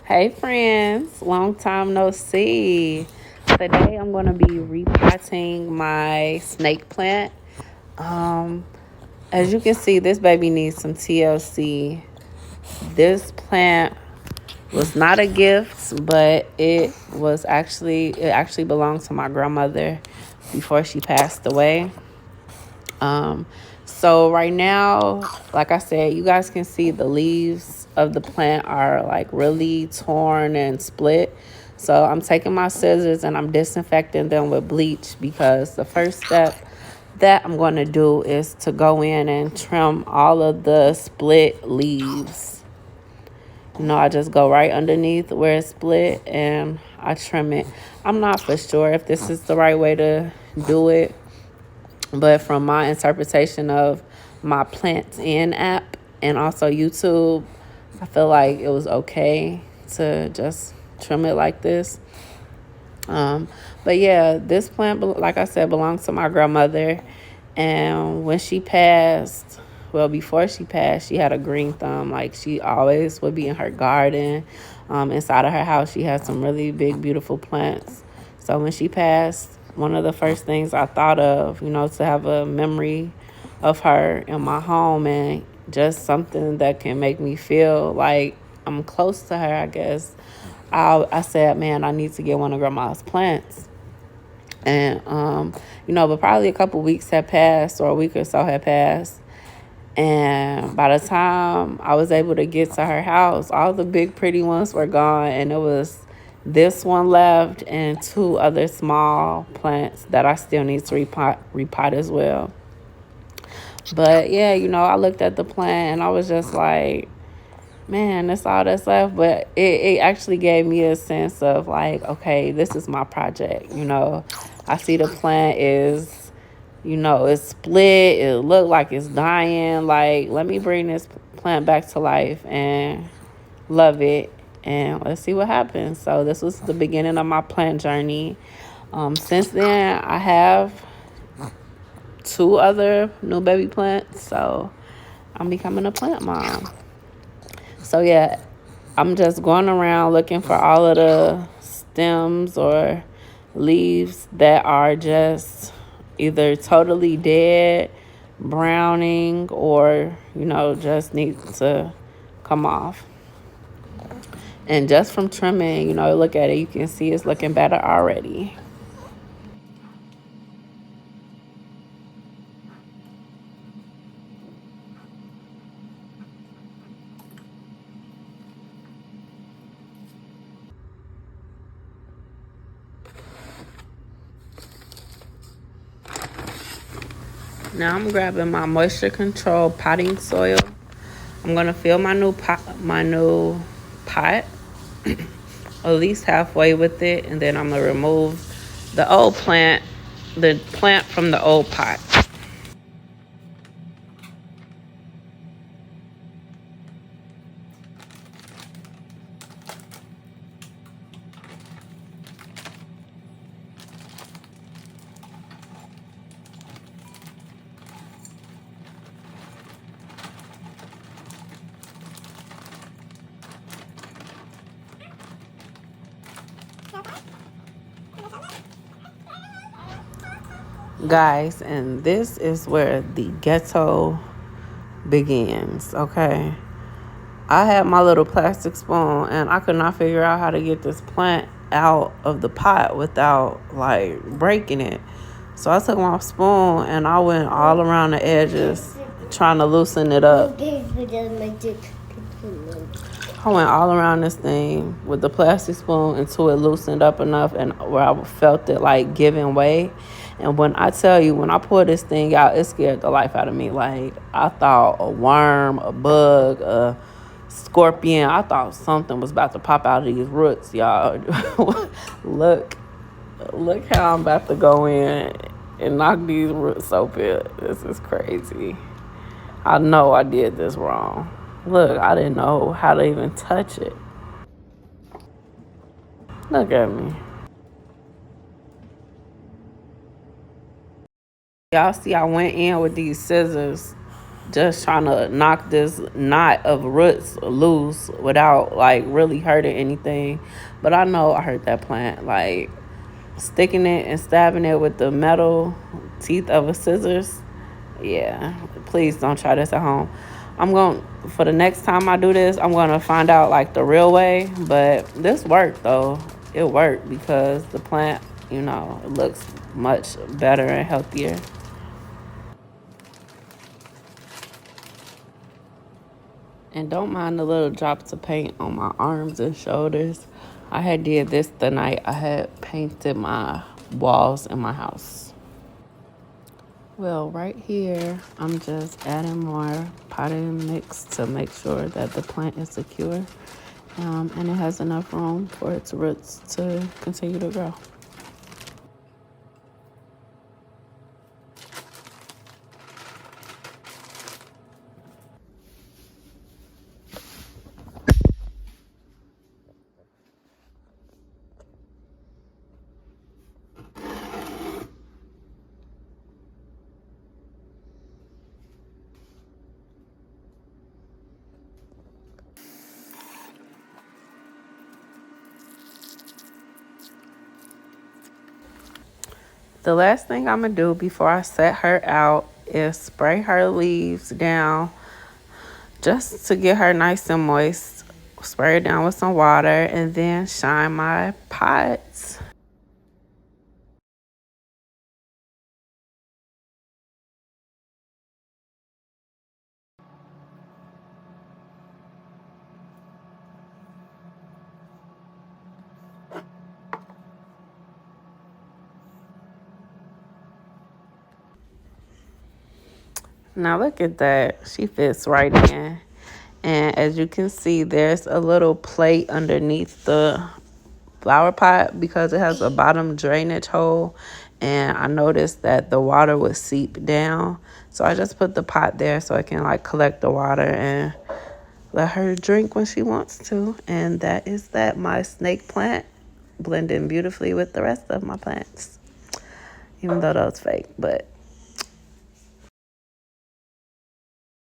Hey friends, long time no see. Today I'm going to be repotting my snake plant. Um, as you can see, this baby needs some TLC. This plant was not a gift, but it actually belonged to my grandmother before she passed away. Um, so right now, like I said, you guys can see the leaves of the plant are like really torn and split. So I'm taking my scissors and I'm disinfecting them with bleach because the first step that I'm going to do is to go in and trim all of the split leaves. I just go right underneath where it's split and I trim it. I'm not for sure if this is the right way to do it, but from my interpretation of my Plants In app and also YouTube, I feel like it was okay to just trim it like this. Um, but yeah, this plant, like I said, belongs to my grandmother. And when she passed, well, before she passed, she had a green thumb. Like she always would be in her garden. Inside of her house, she had some really big, beautiful plants. So when she passed, one of the first things I thought of, to have a memory of her in my home and just something that can make me feel like I'm close to her, I guess. I said, man, I need to get one of grandma's plants. And, but probably a couple weeks had passed or a week or so had passed. And by the time I was able to get to her house, all the big pretty ones were gone. And it was this one left and two other small plants that I still need to repot as well. But yeah, I looked at the plant and I was just like, man, that's all that's left. But it actually gave me a sense of like, okay, this is my project. I see the plant is, it's split. It looked like it's dying. Like, let me bring this plant back to life and love it. And let's see what happens. So this was the beginning of my plant journey. Since then, I have two other new baby plants. So I'm becoming a plant mom. So yeah, I'm just going around looking for all of the stems or leaves that are just either totally dead, browning, or, just need to come off. And just from trimming, look at it, you can see it's looking better already. Now I'm grabbing my moisture control potting soil. I'm gonna fill my new pot at least halfway with it, and then I'm gonna remove the plant from the old pot. Guys, and this is where the ghetto begins, okay? I had my little plastic spoon and I could not figure out how to get this plant out of the pot without like breaking it. So I took my spoon and I went all around the edges trying to loosen it up. I went all around this thing with the plastic spoon until it loosened up enough and where I felt it like giving way. And when I tell you, when I pulled this thing out, it scared the life out of me. Like, I thought a worm, a bug, a scorpion. I thought something was about to pop out of these roots, y'all. look how I'm about to go in and knock these roots open. This is crazy. I know I did this wrong. Look, I didn't know how to even touch it. Look at me. Y'all see I went in with these scissors just trying to knock this knot of roots loose without like really hurting anything. But I know I hurt that plant. Like sticking it and stabbing it with the metal teeth of a scissors. Yeah, please don't try this at home. I'm going for the next time I do this, I'm going to find out like the real way. But this worked though. It worked because the plant, it looks much better and healthier. And don't mind the little drops of paint on my arms and shoulders. I had did this the night I had painted my walls in my house. Well, right here, I'm just adding more potting mix to make sure that the plant is secure, and it has enough room for its roots to continue to grow. The last thing I'm going to do before I set her out is spray her leaves down just to get her nice and moist. Spray it down with some water and then shine my pots. Now look at that. She fits right in. And as you can see, there's a little plate underneath the flower pot because it has a bottom drainage hole. And I noticed that the water would seep down. So I just put the pot there so I can like collect the water and let her drink when she wants to. And that is that. My snake plant blending beautifully with the rest of my plants. Even though that was fake, but